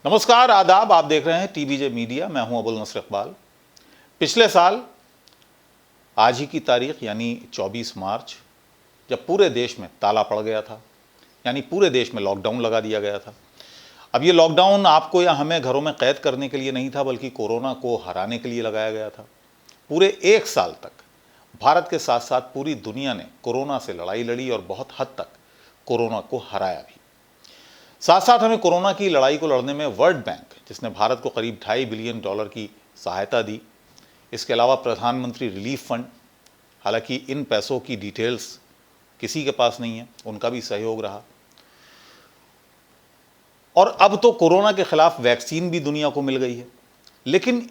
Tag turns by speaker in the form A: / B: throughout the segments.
A: नमस्कार, आदाब। आप देख रहे हैं टीवीजे मीडिया। मैं हूं अबुल नसर इकबाल। पिछले साल आज ही की तारीख यानी 24 मार्च, जब पूरे देश में ताला पड़ गया था, यानी पूरे देश में लॉकडाउन लगा दिया गया था। अब ये लॉकडाउन आपको या हमें घरों में कैद करने के लिए नहीं था, बल्कि कोरोना को हराने के लिए लगाया गया था। पूरे एक साल तक भारत के साथ साथ पूरी दुनिया ने कोरोना से लड़ाई लड़ी और बहुत हद तक कोरोना को हराया भी। साथ साथ हमें कोरोना की लड़ाई को लड़ने में वर्ल्ड बैंक, जिसने भारत को करीब $2.5 बिलियन की सहायता दी, इसके अलावा प्रधानमंत्री रिलीफ फंड, हालांकि इन पैसों की डिटेल्स किसी के पास नहीं है, उनका भी सहयोग रहा। और अब तो कोरोना के खिलाफ वैक्सीन भी दुनिया को मिल गई है। लेकिन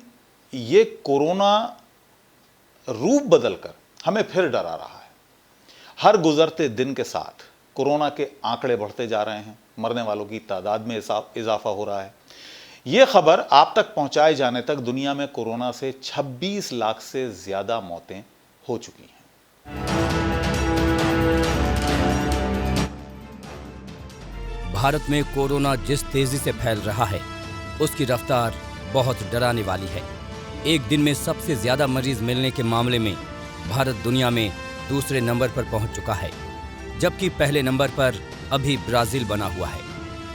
A: ये कोरोना रूप बदलकर हमें फिर डरा रहा है। हर गुजरते दिन के साथ कोरोना के आंकड़े बढ़ते जा रहे हैं, मरने वालों की तादाद में इजाफा हो रहा है। यह खबर आप तक पहुंचाए जाने तक दुनिया में कोरोना से 26 लाख से ज्यादा मौतें हो चुकी हैं।
B: भारत में कोरोना जिस तेजी से फैल रहा है, उसकी रफ्तार बहुत डराने वाली है। एक दिन में सबसे ज्यादा मरीज मिलने के मामले में भारत दुनिया में दूसरे नंबर पर पहुंच चुका है, जबकि पहले नंबर पर अभी ब्राजील बना हुआ है,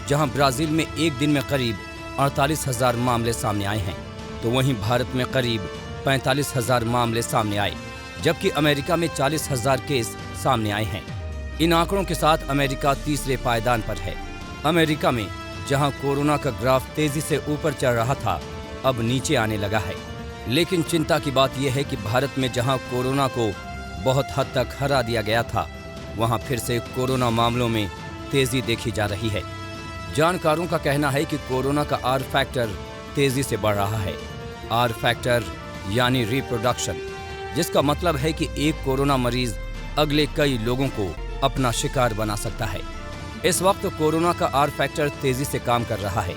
B: जहां ब्राजील में एक दिन में करीब 48,000 मामले सामने आए हैं, तो वहीं भारत में करीब 45,000 मामले सामने आए, जबकि अमेरिका में 40,000 केस सामने आए हैं। इन आंकड़ों के साथ अमेरिका तीसरे पायदान पर है। अमेरिका में जहां कोरोना का ग्राफ तेजी से ऊपर चढ़ रहा था, अब नीचे आने लगा है। लेकिन चिंता की बात यह है कि भारत में जहां कोरोना को बहुत हद तक हरा दिया गया था, वहां फिर से कोरोना मामलों में तेजी देखी जा रही है। जानकारों का कहना है कि कोरोना का आर फैक्टर तेजी से बढ़ रहा है। आर फैक्टर यानी रिप्रोडक्शन, जिसका मतलब है कि एक कोरोना मरीज अगले कई लोगों को अपना शिकार बना सकता है। इस वक्त कोरोना का आर फैक्टर तेजी से काम कर रहा है।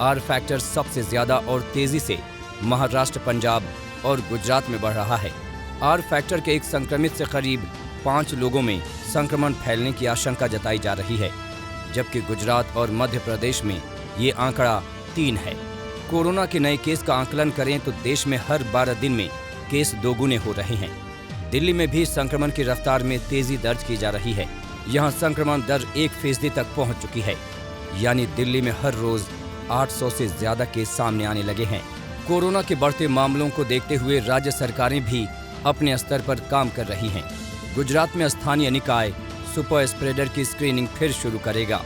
B: आर फैक्टर सबसे ज्यादा और तेजी से महाराष्ट्र, पंजाब और गुजरात में बढ़ रहा है। आर फैक्टर के एक संक्रमित से करीब 5 लोगों में संक्रमण फैलने की आशंका जताई जा रही है, जबकि गुजरात और मध्य प्रदेश में ये आंकड़ा 3 है। कोरोना के नए केस का आंकलन करें तो देश में हर 12 दिन में केस दोगुने हो रहे हैं। दिल्ली में भी संक्रमण की रफ्तार में तेजी दर्ज की जा रही है। यहाँ संक्रमण दर 1% तक पहुँच चुकी है, यानी दिल्ली में हर रोज 800 से ज्यादा केस सामने आने लगे हैं। कोरोना के बढ़ते मामलों को देखते हुए राज्य सरकारें भी अपने स्तर पर काम कर रही हैं। गुजरात में स्थानीय निकाय सुपर स्प्रेडर की स्क्रीनिंग फिर शुरू करेगा।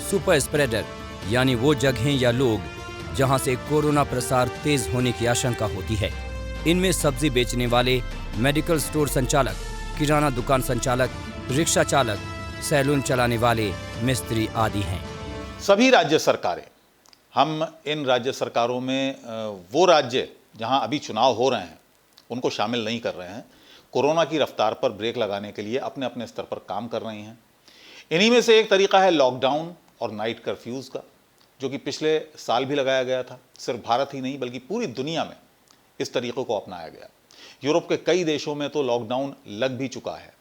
B: सुपर स्प्रेडर यानी वो जगहें या लोग जहां से कोरोना प्रसार तेज होने की आशंका होती है। इनमें सब्जी बेचने वाले, मेडिकल स्टोर संचालक, किराना दुकान संचालक, रिक्शा चालक, सैलून चलाने वाले, मिस्त्री आदि हैं।
A: सभी राज्य सरकारें, हम इन राज्य सरकारों में वो राज्य जहां अभी चुनाव हो रहे हैं उनको शामिल नहीं कर रहे हैं, कोरोना की रफ्तार पर ब्रेक लगाने के लिए अपने अपने स्तर पर काम कर रही हैं। इन्हीं में से एक तरीका है लॉकडाउन और नाइट कर्फ्यूज़ का, जो कि पिछले साल भी लगाया गया था। सिर्फ भारत ही नहीं बल्कि पूरी दुनिया में इस तरीक़े को अपनाया गया। यूरोप के कई देशों में तो लॉकडाउन लग भी चुका है,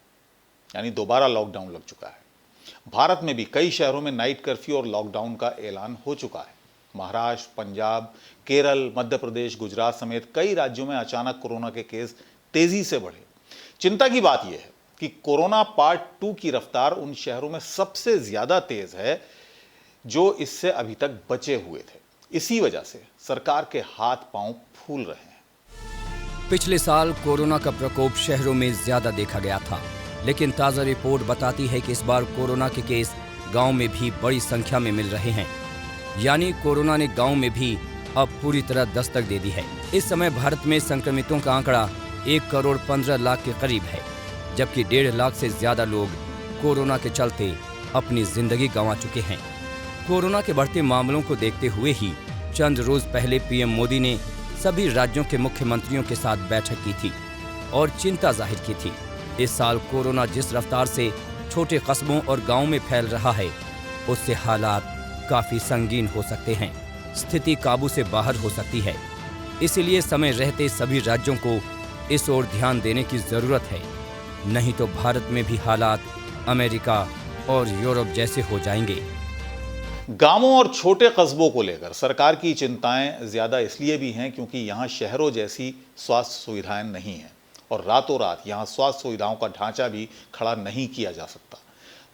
A: यानी दोबारा लॉकडाउन लग चुका है। भारत में भी कई शहरों में नाइट कर्फ्यू और लॉकडाउन का ऐलान हो चुका है। महाराष्ट्र, पंजाब, केरल, मध्य प्रदेश, गुजरात समेत कई राज्यों में अचानक कोरोना के केस तेजी से बढ़े। चिंता की बात यह है कि कोरोना पार्ट 2 की रफ्तार उन शहरों में सबसे ज्यादा तेज है जो इससे अभी तक बचे हुए थे। इसी वजह से सरकार के हाथ पांव फूल रहे हैं।
B: पिछले साल कोरोना का प्रकोप शहरों में ज्यादा देखा गया था, लेकिन ताजा रिपोर्ट बताती है कि इस बार कोरोना के केस गांव में भी बड़ी संख्या में मिल रहे हैं। यानी कोरोना ने गांव में भी अब पूरी तरह दस्तक दे दी है। इस समय भारत में संक्रमितों का आंकड़ा 1,15,00,000 के करीब है, जबकि 1.5 लाख से ज्यादा लोग कोरोना के चलते अपनी जिंदगी गंवा चुके हैं। कोरोना के बढ़ते मामलों को देखते हुए ही चंद रोज पहले पीएम मोदी ने सभी राज्यों के मुख्यमंत्रियों के साथ बैठक की थी और चिंता जाहिर की थी। इस साल कोरोना जिस रफ्तार से छोटे कस्बों और गाँव में फैल रहा है, उससे हालात काफी संगीन हो सकते हैं। स्थिति काबू से बाहर हो सकती है। इसीलिए समय रहते सभी राज्यों को इस ओर ध्यान देने की जरूरत है, नहीं तो भारत में भी हालात अमेरिका और यूरोप जैसे हो जाएंगे।
A: गांवों और छोटे कस्बों को लेकर सरकार की चिंताएं ज़्यादा इसलिए भी हैं क्योंकि यहाँ शहरों जैसी स्वास्थ्य सुविधाएं नहीं हैं और रातों रात यहाँ स्वास्थ्य सुविधाओं का ढांचा भी खड़ा नहीं किया जा सकता।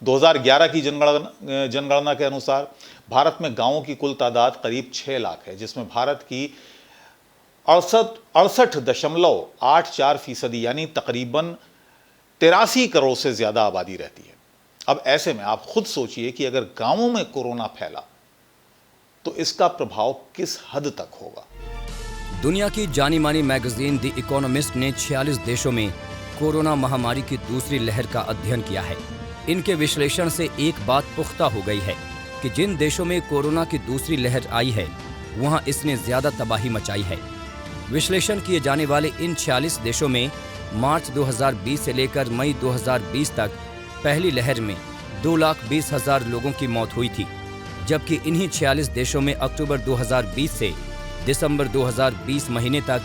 A: 2011 की जनगणना के अनुसार भारत में गांवों की कुल तादाद करीब 6 लाख है, जिसमें भारत की 68.84% यानी तकरीबन 83 करोड़ से ज़्यादा आबादी रहती है। अब ऐसे में आप खुद सोचिए कि अगर गांवों में कोरोना फैला तो इसका प्रभाव किस हद तक होगा।
B: दुनिया की जानी मानी मैगजीन द इकोनॉमिस्ट ने 46 देशों में कोरोना महामारी की दूसरी लहर का अध्ययन किया है। इनके विश्लेषण से एक बात पुख्ता हो गई है कि जिन देशों में कोरोना की दूसरी लहर आई है वहां इसने ज्यादा तबाही मचाई है। विश्लेषण किए जाने वाले इन 46 देशों में मार्च 2020 से लेकर मई 2020 तक पहली लहर में 2,20,000 लोगों की मौत हुई थी, जबकि इन्हीं 46 देशों में अक्टूबर 2020 से दिसंबर 2020 महीने तक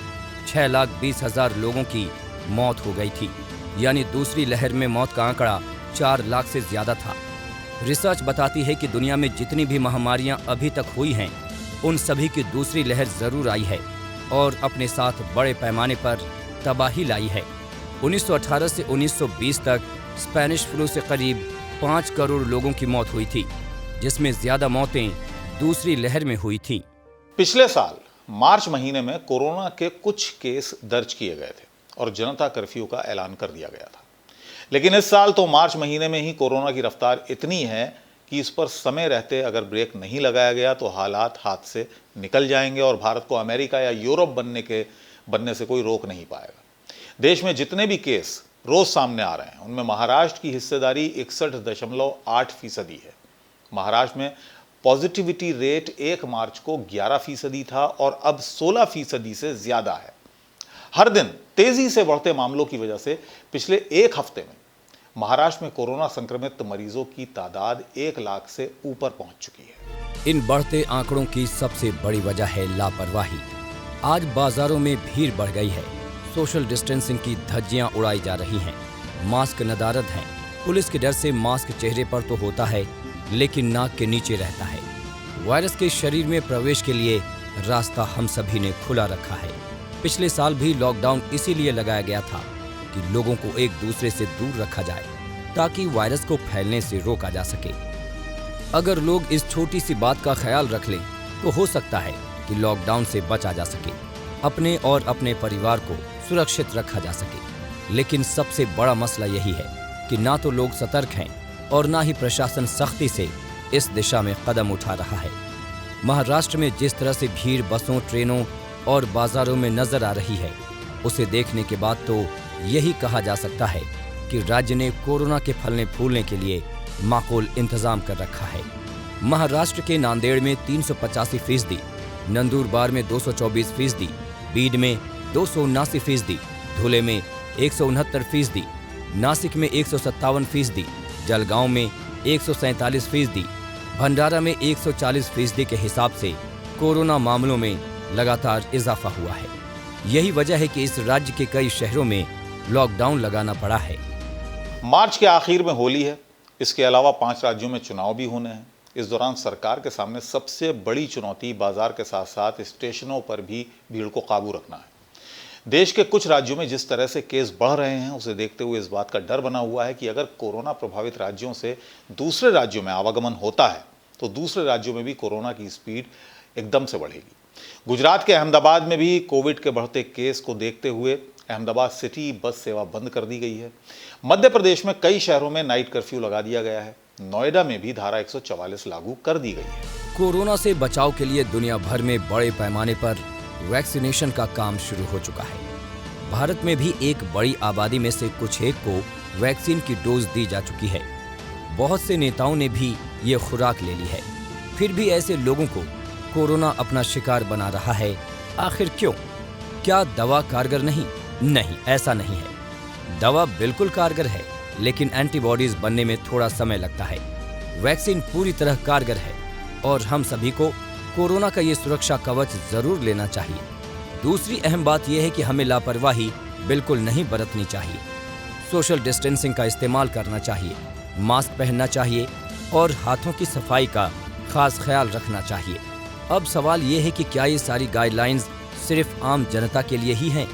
B: 6,20,000 लोगों की मौत हो गई थी, यानी दूसरी लहर में मौत का आंकड़ा 4 लाख से ज्यादा था। रिसर्च बताती है कि दुनिया में जितनी भी महामारियां अभी तक हुई हैं, उन सभी की दूसरी लहर जरूर आई है और अपने साथ बड़े पैमाने पर तबाही लाई है। 1918 से 1920 तक स्पेनिश फ्लू से करीब 5 करोड़ लोगों की मौत हुई थी, जिसमें ज्यादा मौतें दूसरी लहर में हुई थी।
A: पिछले साल मार्च महीने में कोरोना के कुछ केस दर्ज किए गए थे और जनता कर्फ्यू का ऐलान कर दिया गया था, लेकिन इस साल तो मार्च महीने में ही कोरोना की रफ्तार इतनी है कि इस पर समय रहते अगर ब्रेक नहीं लगाया गया तो हालात हाथ से निकल जाएंगे और भारत को अमेरिका या यूरोप बनने से कोई रोक नहीं पाएगा। देश में जितने भी केस रोज सामने आ रहे हैं उनमें महाराष्ट्र की हिस्सेदारी 61.8% है। महाराष्ट्र में पॉजिटिविटी रेट 1 मार्च को 11% था और अब 16% से ज्यादा है। हर दिन तेजी से बढ़ते मामलों की वजह से पिछले एक हफ्ते में महाराष्ट्र में कोरोना संक्रमित मरीजों की तादाद 1 लाख से ऊपर पहुंच चुकी है।
B: इन बढ़ते आंकड़ों की सबसे बड़ी वजह है लापरवाही। आज बाजारों में भीड़ बढ़ गई है, सोशल डिस्टेंसिंग की धज्जियां उड़ाई जा रही हैं, मास्क नदारद हैं। पुलिस के डर से मास्क चेहरे पर तो होता है लेकिन नाक के नीचे रहता है। वायरस के शरीर में प्रवेश के लिए रास्ता हम सभी ने खुला रखा है। पिछले साल भी लॉकडाउन इसीलिए लगाया गया था कि लोगों को एक दूसरे से दूर रखा जाए ताकि वायरस को फैलने से रोका जा सके। अगर लोग इस छोटी सी बात का ख्याल रख लें तो हो सकता है कि लॉकडाउन से बचा जा सके, अपने और अपने परिवार को सुरक्षित रखा जा सके। लेकिन सबसे बड़ा मसला यही है कि ना तो लोग सतर्क हैं और ना ही प्रशासन सख्ती से इस दिशा में कदम उठा रहा है। महाराष्ट्र में जिस तरह से भीड़ बसों, ट्रेनों और बाजारों में नजर आ रही है, उसे देखने के बाद तो यही कहा जा सकता है कि राज्य ने कोरोना के फलने फूलने के लिए माकूल इंतजाम कर रखा है। महाराष्ट्र के नांदेड़ में 385%, नंदुरबार में 224%, बीड में 279%, धुले में 169%, नासिक में 157%, जलगांव में 147%, भंडारा में 140% के हिसाब से कोरोना मामलों में लगातार इजाफा हुआ है। यही वजह है कि इस राज्य के कई शहरों में लॉकडाउन लगाना पड़ा है।
A: मार्च के आखिर में होली है, इसके अलावा 5 राज्यों में चुनाव भी होने हैं। इस दौरान सरकार के सामने सबसे बड़ी चुनौती बाजार के साथ साथ स्टेशनों पर भी भीड़ को काबू रखना है। देश के कुछ राज्यों में जिस तरह से केस बढ़ रहे हैं उसे देखते हुए इस बात का डर बना हुआ है कि अगर कोरोना प्रभावित राज्यों से दूसरे राज्यों में आवागमन होता है तो दूसरे राज्यों में भी कोरोना की स्पीड एकदम से बढ़ेगी। गुजरात के अहमदाबाद में भी कोविड के बढ़ते केस को देखते हुए अहमदाबाद सिटी बस सेवा बंद कर दी गई है। मध्य प्रदेश में कई शहरों में नाइट कर्फ्यू लगा दिया गया है। नोएडा में भी धारा 144 लागू कर दी गई है।
B: कोरोना से बचाव के लिए दुनिया भर में बड़े पैमाने पर वैक्सीनेशन का काम शुरू हो चुका है। भारत में भी एक बड़ी आबादी में से कुछ एक को वैक्सीन की डोज दी जा चुकी है। बहुत से नेताओं ने भी ये खुराक ले ली है। फिर भी ऐसे लोगों को कोरोना अपना शिकार बना रहा है। आखिर क्यों? क्या दवा कारगर नहीं? नहीं, ऐसा नहीं है। दवा बिल्कुल कारगर है, लेकिन एंटीबॉडीज बनने में थोड़ा समय लगता है। वैक्सीन पूरी तरह कारगर है और हम सभी को कोरोना का ये सुरक्षा कवच जरूर लेना चाहिए। दूसरी अहम बात यह है कि हमें लापरवाही बिल्कुल नहीं बरतनी चाहिए। सोशल डिस्टेंसिंग का इस्तेमाल करना चाहिए, मास्क पहनना चाहिए और हाथों की सफाई का खास ख्याल रखना चाहिए। अब सवाल ये है कि क्या ये सारी गाइडलाइंस सिर्फ आम जनता के लिए ही हैं,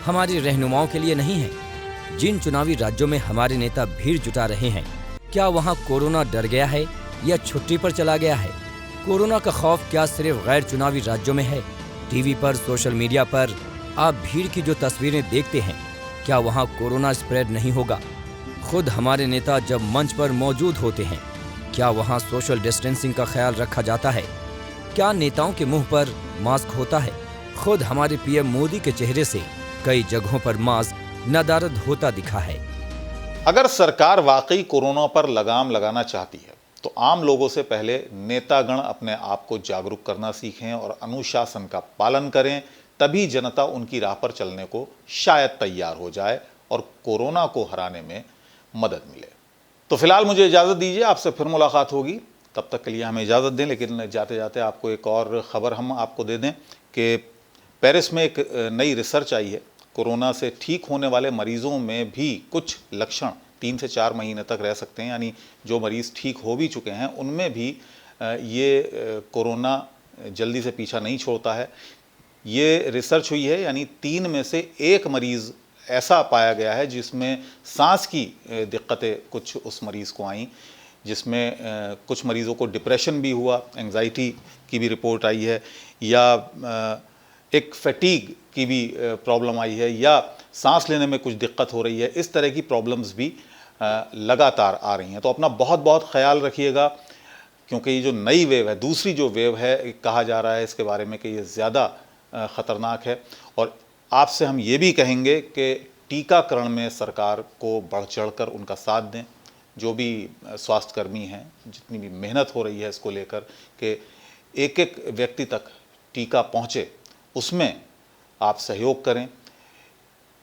B: हमारे रहनुमाओं के लिए नहीं हैं? जिन चुनावी राज्यों में हमारे नेता भीड़ जुटा रहे हैं, क्या वहाँ कोरोना डर गया है या छुट्टी पर चला गया है? कोरोना का खौफ क्या सिर्फ गैर चुनावी राज्यों में है? टीवी पर, सोशल मीडिया पर आप भीड़ की जो तस्वीरें देखते हैं, क्या वहाँ कोरोना स्प्रेड नहीं होगा? खुद हमारे नेता जब मंच पर मौजूद होते हैं, क्या वहाँ सोशल डिस्टेंसिंग का ख्याल रखा जाता है? क्या नेताओं के मुंह पर मास्क होता है? खुद हमारे पीएम मोदी के चेहरे से कई जगहों पर मास्क नदारद होता दिखा है।
A: अगर सरकार वाकई कोरोना पर लगाम लगाना चाहती है तो आम लोगों से पहले नेतागण अपने आप को जागरूक करना सीखें और अनुशासन का पालन करें, तभी जनता उनकी राह पर चलने को शायद तैयार हो जाए और कोरोना को हराने में मदद मिले। तो फिलहाल मुझे इजाज़त दीजिए, आपसे फिर मुलाकात होगी। तब तक के लिए हमें इजाज़त दें, लेकिन जाते जाते आपको एक और ख़बर हम आपको दे दें कि पेरिस में एक नई रिसर्च आई है। कोरोना से ठीक होने वाले मरीज़ों में भी कुछ लक्षण 3 से 4 महीने तक रह सकते हैं, यानी जो मरीज़ ठीक हो भी चुके हैं उनमें भी ये कोरोना जल्दी से पीछा नहीं छोड़ता है। ये रिसर्च हुई है, यानी 3 में से 1 मरीज़ ऐसा पाया गया है जिसमें सांस की दिक्कतें कुछ उस मरीज़ को आईं, जिसमें कुछ मरीज़ों को डिप्रेशन भी हुआ, एंजाइटी की भी रिपोर्ट आई है, या एक फैटीग की भी प्रॉब्लम आई है, या सांस लेने में कुछ दिक्कत हो रही है। इस तरह की प्रॉब्लम्स भी लगातार आ रही हैं। तो अपना बहुत बहुत ख्याल रखिएगा, क्योंकि ये जो नई वेव है, दूसरी जो वेव है, कहा जा रहा है इसके बारे में कि ये ज़्यादा ख़तरनाक है। और आपसे हम ये भी कहेंगे कि टीकाकरण में सरकार को बढ़ चढ़कर उनका साथ दें। जो भी स्वास्थ्यकर्मी हैं, जितनी भी मेहनत हो रही है इसको लेकर कि एक एक व्यक्ति तक टीका पहुँचे, उसमें आप सहयोग करें।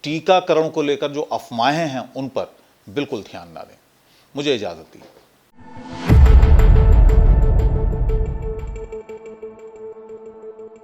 A: टीकाकरण को लेकर जो अफवाहें हैं उन पर बिल्कुल ध्यान ना दें। मुझे इजाज़त दीजिए।